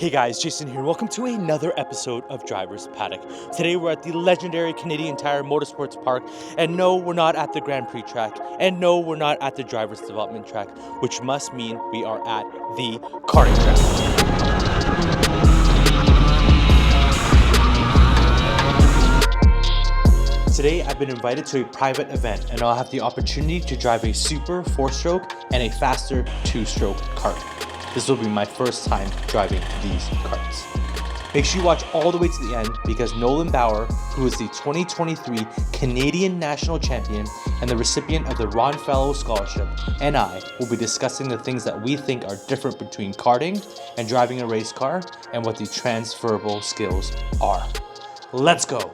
Hey guys, Jason here. Welcome to another episode of Driver's Paddock. Today we're at the legendary Canadian Tire Motorsports Park, and no, we're not at the Grand Prix track, and no, we're not at the Drivers Development track, which must mean we are at the karting track. Today I've been invited to a private event, and I'll have the opportunity to drive a super 4-stroke and a faster 2-stroke kart. This will be my first time driving these karts. Make sure you watch all the way to the end because Nolan Bower, who is the 2023 Canadian National Champion and the recipient of the Ron Fellow Scholarship, and I will be discussing the things that we think are different between karting and driving a race car and what the transferable skills are. Let's go!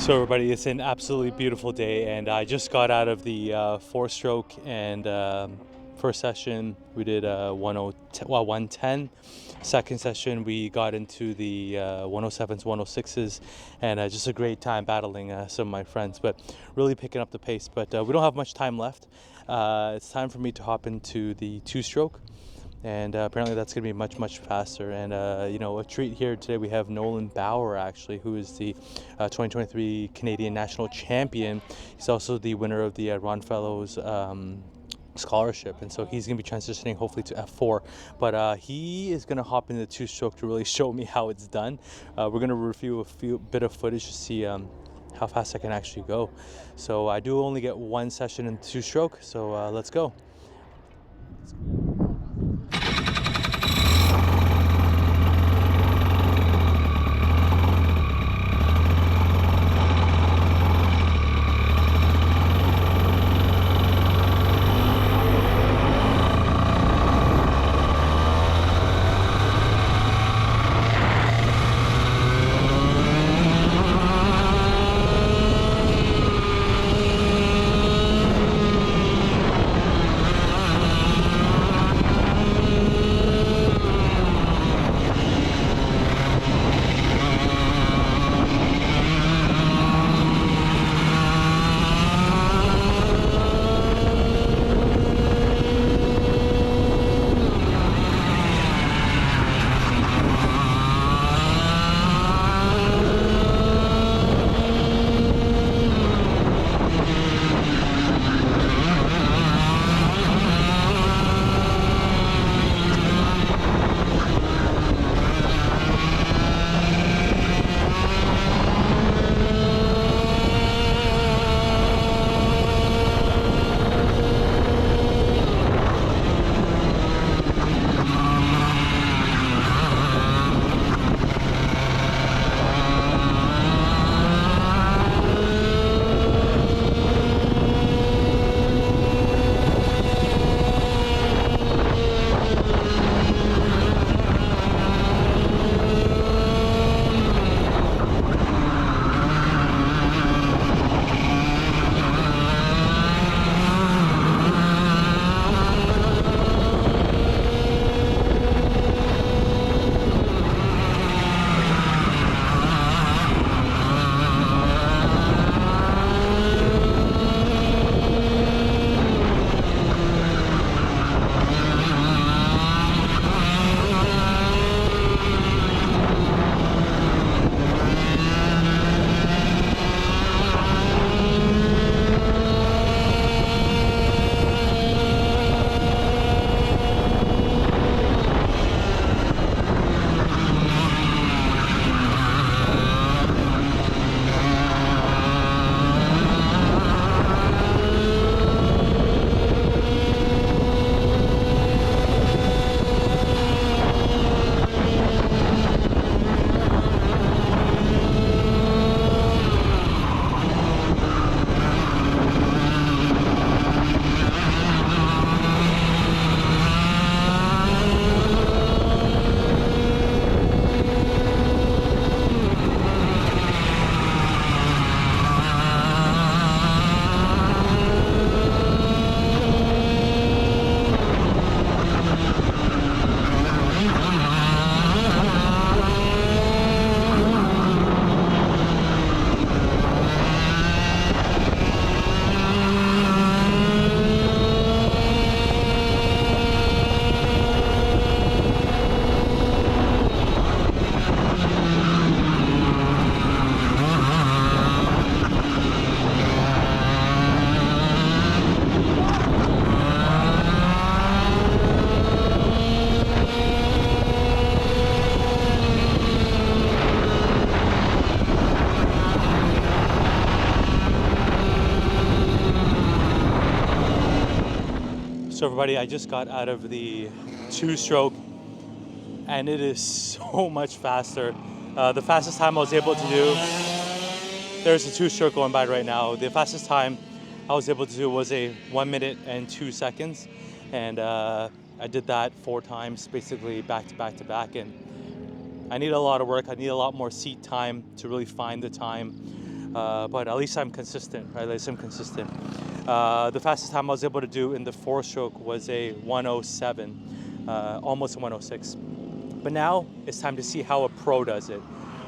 So everybody, it's an absolutely beautiful day, and I just got out of the four-stroke, and first session we did 110. Second session we got into the 107s, 106s, and just a great time battling some of my friends, but really picking up the pace. But we don't have much time left. It's time for me to hop into the two-stroke. And apparently that's going to be much faster. And a treat here today, we have Nolan Bower, actually, who is the 2023 Canadian national champion. He's also the winner of the Ron Fellows scholarship, and so he's going to be transitioning hopefully to F4, but he is going to hop into the two-stroke to really show me how it's done. We're going to review a bit of footage to see how fast I can actually go. So I do only get one session in two-stroke, so let's go. So everybody, I just got out of the two-stroke, and it is so much faster. The fastest time I was able to do, there's a two-stroke going by right now. The fastest time I was able to do was a 1 minute and 2 seconds, and I did that 4 times, basically back to back to back. And I need a lot of work. I need a lot more seat time to really find the time. but at least I'm consistent, right? At least I'm consistent. The fastest time I was able to do in the 4-stroke was a 107, almost a 106. But now it's time to see how a pro does it.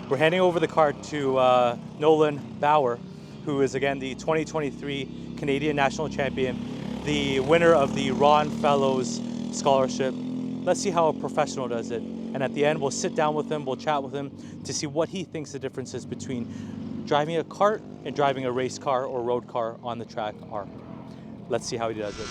We're handing over the kart to Nolan Bower, who is again the 2023 Canadian National Champion, the winner of the Ron Fellows Scholarship. Let's see how a professional does it. And at the end, we'll sit down with him, we'll chat with him to see what he thinks the differences between driving a kart and driving a race car or road car on the track are. Let's see how he does it.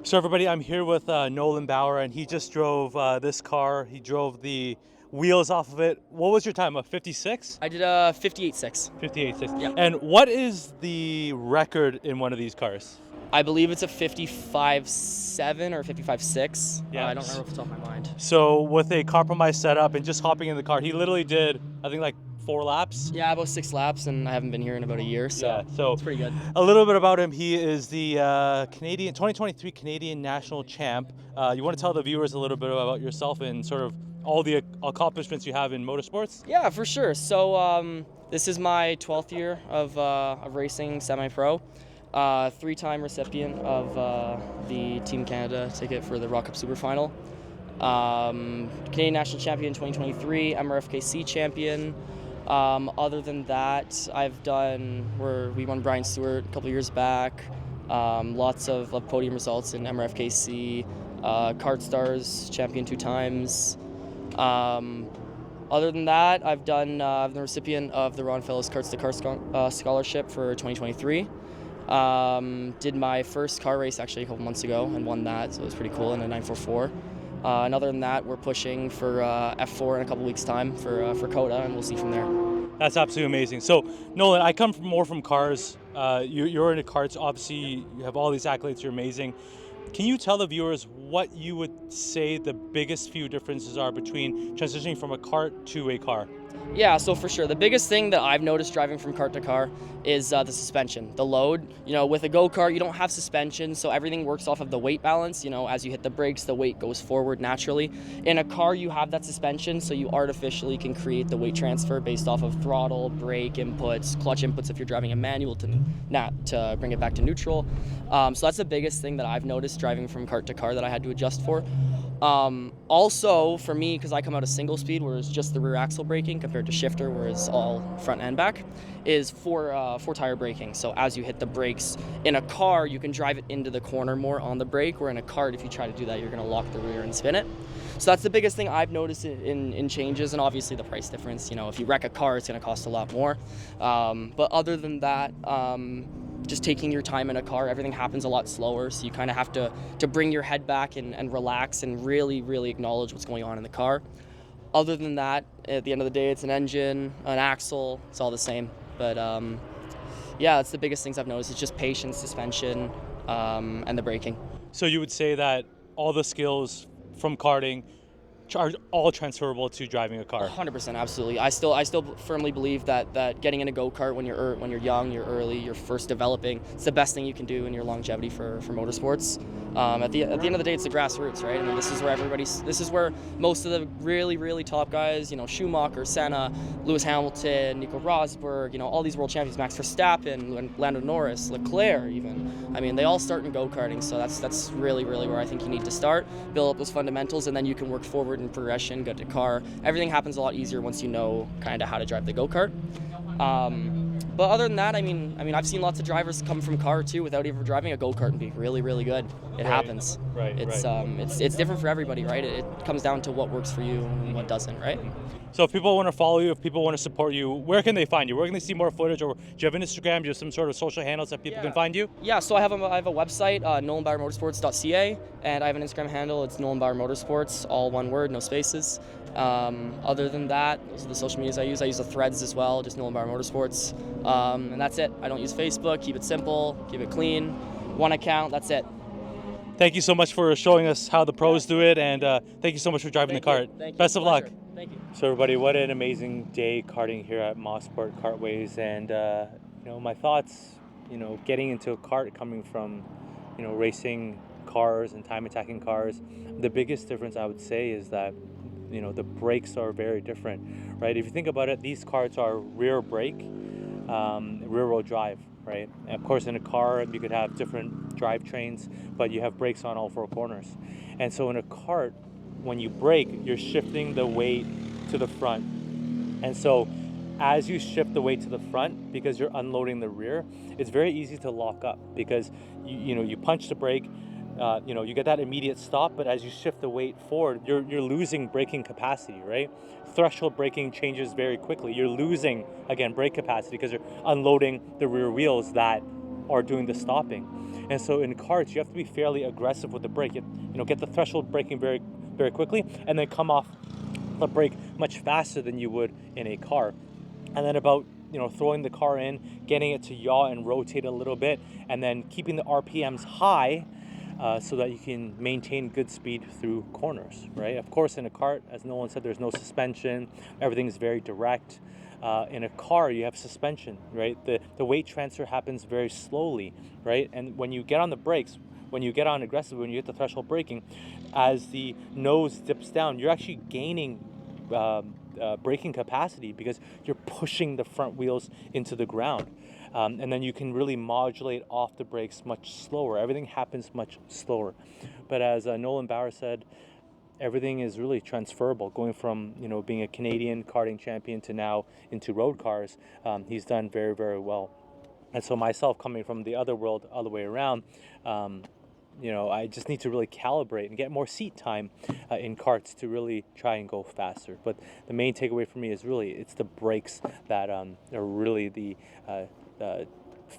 So everybody, I'm here with Nolan Bower, and he just drove this car. He drove the wheels off of it. What was your time? A 56? I did a 58.6. 58.6. Yeah. And what is the record in one of these cars? I believe it's a 55.7 or 55.6. Yeah. I don't remember off the top of my mind. So with a compromise setup and just hopping in the car, he literally did, I think, like 4 laps. Yeah, about 6 laps, and I haven't been here in about a year, so it's pretty good. A little bit about him. He is the 2023 Canadian National Champ. You want to tell the viewers a little bit about yourself and sort of all the accomplishments you have in motorsports? Yeah, for sure. So this is my 12th year of racing semi-pro. 3-time recipient of the Team Canada ticket for the Rock Cup Super Final. Canadian National Champion 2023, MRFKC champion. Other than that, we won Brian Stewart a couple years back. Lots of podium results in MRFKC. Kart Stars champion 2 times. Other than that, I'm the recipient of the Ron Fellows Karts to Kart Scholarship for 2023. Did my first car race actually a couple months ago and won that, so it was pretty cool in a 944. And other than that, we're pushing for F4 in a couple weeks' time for COTA, and we'll see from there. That's absolutely amazing. So, Nolan, I come more from cars. You're into karts. Obviously, you have all these accolades. You're amazing. Can you tell the viewers what you would say the biggest few differences are between transitioning from a kart to a car? Yeah, so for sure. The biggest thing that I've noticed driving from kart to car is the suspension, the load. You know, with a go-kart, you don't have suspension, so everything works off of the weight balance. You know, as you hit the brakes, the weight goes forward naturally. In a car, you have that suspension, so you artificially can create the weight transfer based off of throttle, brake inputs, clutch inputs if you're driving a manual to bring it back to neutral. So that's the biggest thing that I've noticed driving from kart to car that I had to adjust for. Also, for me, because I come out of single speed, where it's just the rear axle braking compared to shifter, where it's all front and back, is four tire braking. So as you hit the brakes, in a car, you can drive it into the corner more on the brake, where in a kart, if you try to do that, you're going to lock the rear and spin it. So that's the biggest thing I've noticed in changes, and obviously the price difference. You know, if you wreck a car, it's going to cost a lot more. But other than that, just taking your time in a car, everything happens a lot slower, so you kind of have to bring your head back and relax and really, really acknowledge what's going on in the car. Other than that, at the end of the day, it's an engine, an axle, it's all the same. But yeah, that's the biggest things I've noticed. It's just patience, suspension, and the braking. So you would say that all the skills from karting are all transferable to driving a car. 100%, absolutely. I still firmly believe that getting in a go-kart when you're young, you're early, you're first developing, it's the best thing you can do in your longevity for motorsports. At the end of the day, it's the grassroots, right? I mean, this is where most of the really top guys, you know, Schumacher, Senna, Lewis Hamilton, Nico Rosberg, you know, all these world champions, Max Verstappen, Lando Norris, Leclerc, even. I mean, they all start in go-karting, so that's really where I think you need to start, build up those fundamentals, and then you can work forward in progression, get to car. Everything happens a lot easier once you know kind of how to drive the go-kart. But other than that, I mean, I've seen lots of drivers come from car too without even driving a go-kart and be really good. It happens. Right. It's different for everybody, right? It comes down to what works for you and what doesn't, right? So if people want to follow you, if people want to support you, where can they find you? Where can they see more footage? Or do you have an Instagram? Do you have some sort of social handles that people can find you? Yeah, so I have a website, nolanbowermotorsports.ca, and I have an Instagram handle. It's Nolan Bower Motorsports, all one word, no spaces. Other than that, those are the social medias I use. I use the threads as well, just Nolan Bower Motorsports. And that's it. I don't use Facebook. Keep it simple, keep it clean. One account, that's it. Thank you so much for showing us how the pros do it, and thank you so much for driving the kart. Thank you. Best of luck. Thank you. So everybody, what an amazing day karting here at Motorsport Kartways, and you know, my thoughts, you know, getting into a kart coming from, you know, racing cars and time attacking cars. The biggest difference I would say is that, you know, the brakes are very different, right? If you think about it, these karts are rear brake, rear wheel drive, right? And of course, in a car, you could have different drivetrains, but you have brakes on all four corners. And so in a kart, when you brake, you're shifting the weight to the front. And so as you shift the weight to the front, because you're unloading the rear, it's very easy to lock up because you know, you punch the brake, you know, you get that immediate stop, but as you shift the weight forward, you're losing braking capacity, right? Threshold braking changes very quickly. You're losing, again, brake capacity because you're unloading the rear wheels that are doing the stopping. And so in karts, you have to be fairly aggressive with the brake. You know, get the threshold braking very quickly, and then come off the brake much faster than you would in a car. And then about, you know, throwing the car in, getting it to yaw and rotate a little bit, and then keeping the RPMs high so that you can maintain good speed through corners, right? Of course, in a kart, as Nolan said, there's no suspension. Everything's very direct. In a car, you have suspension, right? The weight transfer happens very slowly, right? And when you get on the brakes, when you get on aggressively, when you hit the threshold braking, as the nose dips down, you're actually gaining braking capacity because you're pushing the front wheels into the ground. And then you can really modulate off the brakes much slower. Everything happens much slower. But as Nolan Bower said, everything is really transferable. Going from, you know, being a Canadian karting champion to now into road cars, he's done very well. And so myself, coming from the other world, other way around, you know, I just need to really calibrate and get more seat time in karts to really try and go faster. But the main takeaway for me is really it's the brakes that are really the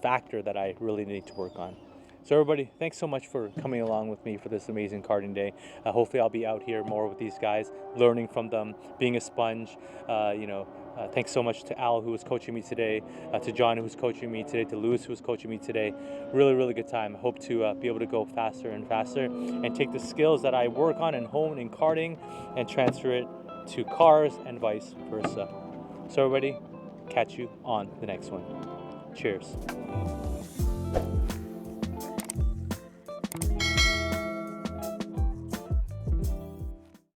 factor that I really need to work on. So everybody, thanks so much for coming along with me for this amazing karting day. Hopefully I'll be out here more with these guys, learning from them, being a sponge. You know, thanks so much to Al, who was coaching me today, to John, who was coaching me today, to Lewis, who was coaching me today. Really good time. I hope to be able to go faster and faster and take the skills that I work on and hone in karting and transfer it to cars and vice versa. So everybody, catch you on the next one. Cheers.